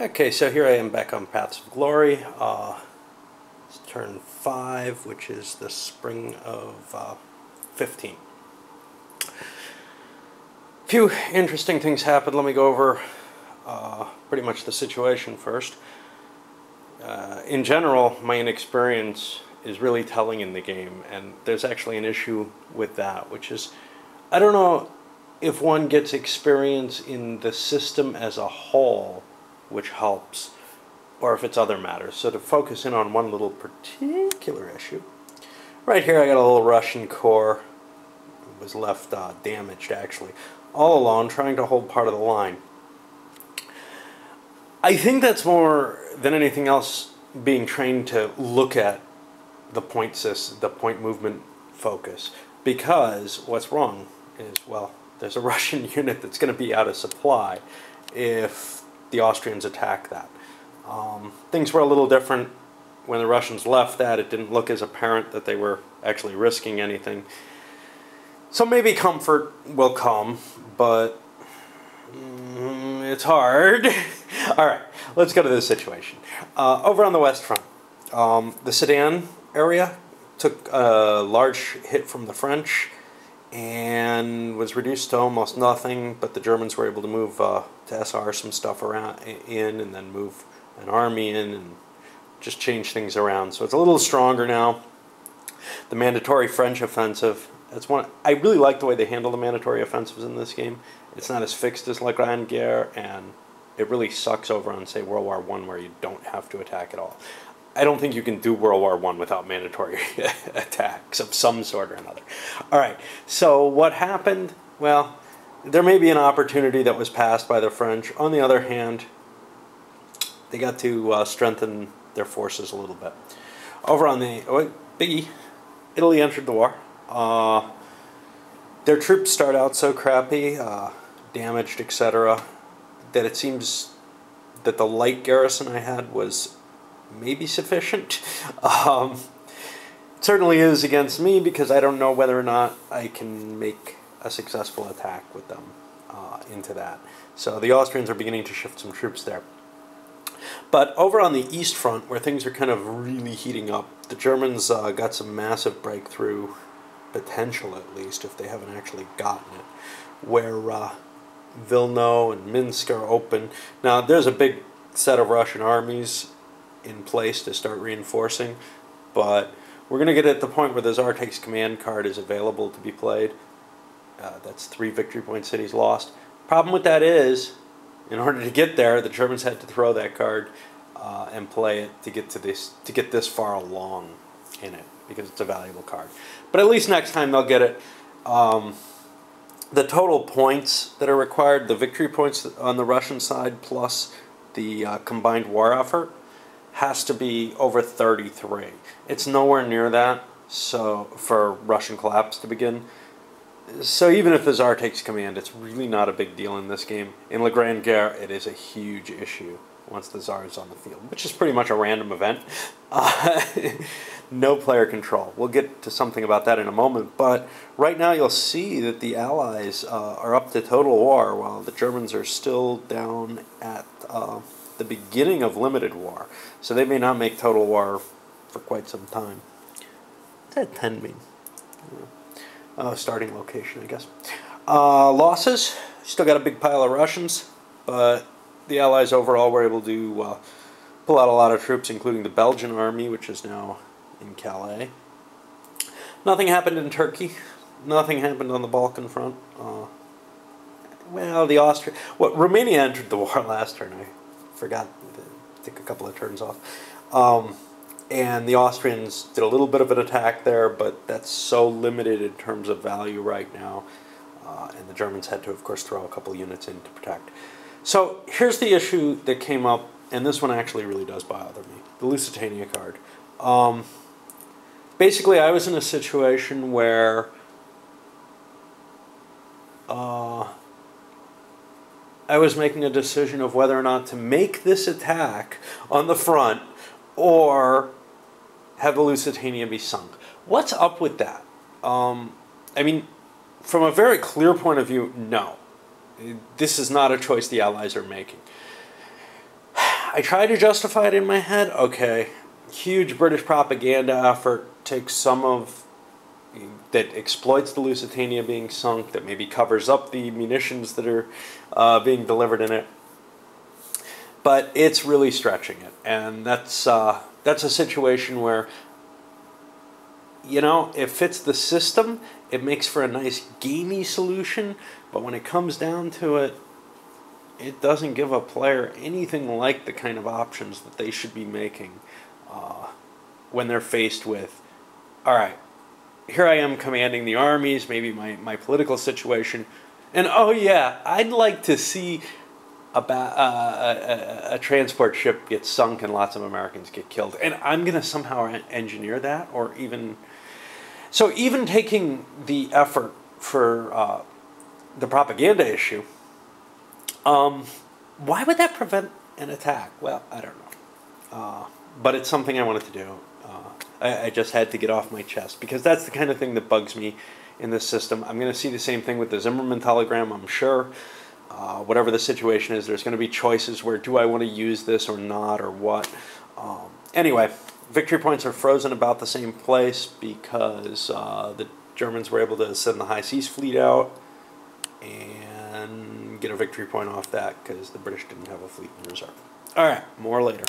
Okay, so here I am back on Paths of Glory. It's turn 5, which is the spring of 15. A few interesting things happened. Let me go over pretty much the situation first. In general, my inexperience is really telling in the game, and there's actually an issue with that, which is, I don't know if one gets experience in the system as a whole, which helps, or if it's other matters. So to focus in on one little particular issue, right here I got a little Russian corps. It was left damaged, actually, all alone, trying to hold part of the line. I think that's more than anything else being trained to look at the point movement focus, because what's wrong is, well, there's a Russian unit that's going to be out of supply if the Austrians attack that. Things were a little different when the Russians left that. It didn't look as apparent that they were actually risking anything. So maybe comfort will come, but it's hard. All right, let's go to this situation. Over on the West Front, the Sedan area took a large hit from the French and was reduced to almost nothing, but the Germans were able to move to SR some stuff around and then move an army in and just change things around. So it's a little stronger now. The mandatory French offensive, I really like the way they handle the mandatory offensives in this game. It's not as fixed as La Grande Guerre, and it really sucks over on, say, World War I, where you don't have to attack at all. I don't think you can do World War I without mandatory attacks of some sort or another. All right, so what happened? Well, there may be an opportunity that was passed by the French. On the other hand, they got to strengthen their forces a little bit. Over on the biggie, Italy entered the war. Their troops start out so crappy, damaged, etc., that it seems that the light garrison I had was maybe sufficient. It certainly is against me, because I don't know whether or not I can make a successful attack with them into that. So the Austrians are beginning to shift some troops there. But over on the East Front, where things are kind of really heating up, the Germans got some massive breakthrough potential, at least, if they haven't actually gotten it, where Wilno and Minsk are open. Now, there's a big set of Russian armies in place to start reinforcing, but we're going to get at the point where the Tsar Takes Command card is available to be played. That's 3 victory point cities lost. Problem with that is, in order to get there, the Germans had to throw that card and play it to get this far along in it, because it's a valuable card. But at least next time they'll get it. The total points that are required, the victory points on the Russian side plus the combined war effort, has to be over 33. It's nowhere near that, so for Russian collapse to begin. So even if the Tsar takes command, it's really not a big deal in this game. In La Grande Guerre, it is a huge issue once the Tsar is on the field, which is pretty much a random event. No player control. We'll get to something about that in a moment, but right now you'll see that the Allies are up to total war, while the Germans are still down at the beginning of limited war. So they may not make total war for quite some time. What's that 10 mean? Starting location, I guess. Losses. Still got a big pile of Russians, but the Allies overall were able to pull out a lot of troops, including the Belgian army, which is now in Calais. Nothing happened in Turkey. Nothing happened on the Balkan front. Well, Romania entered the war last turn. I forgot to take a couple of turns off. And the Austrians did a little bit of an attack there, but that's so limited in terms of value right now. And the Germans had to, of course, throw a couple units in to protect. So here's the issue that came up, and this one actually really does bother me. The Lusitania card. Basically, I was in a situation where I was making a decision of whether or not to make this attack on the front or have the Lusitania be sunk. What's up with that? I mean, from a very clear point of view, no. This is not a choice the Allies are making. I try to justify it in my head. Okay, huge British propaganda effort takes some of that exploits the Lusitania being sunk, that maybe covers up the munitions that are being delivered in it. But it's really stretching it, and that's a situation where, you know, it fits the system. It makes for a nice gamey solution, but when it comes down to it, it doesn't give a player anything like the kind of options that they should be making when they're faced with, all right, here I am commanding the armies, maybe my political situation, and oh yeah, I'd like to see a transport ship get sunk and lots of Americans get killed, and I'm going to somehow engineer that, or even... So even taking the effort for the propaganda issue, why would that prevent an attack? Well, I don't know. But it's something I wanted to do. I just had to get off my chest, because that's the kind of thing that bugs me in this system. I'm going to see the same thing with the Zimmerman telegram, I'm sure. Whatever the situation is, there's going to be choices where, do I want to use this or not, or what? Anyway, victory points are frozen about the same place because the Germans were able to send the High Seas Fleet out and get a victory point off that because the British didn't have a fleet in reserve. All right, more later.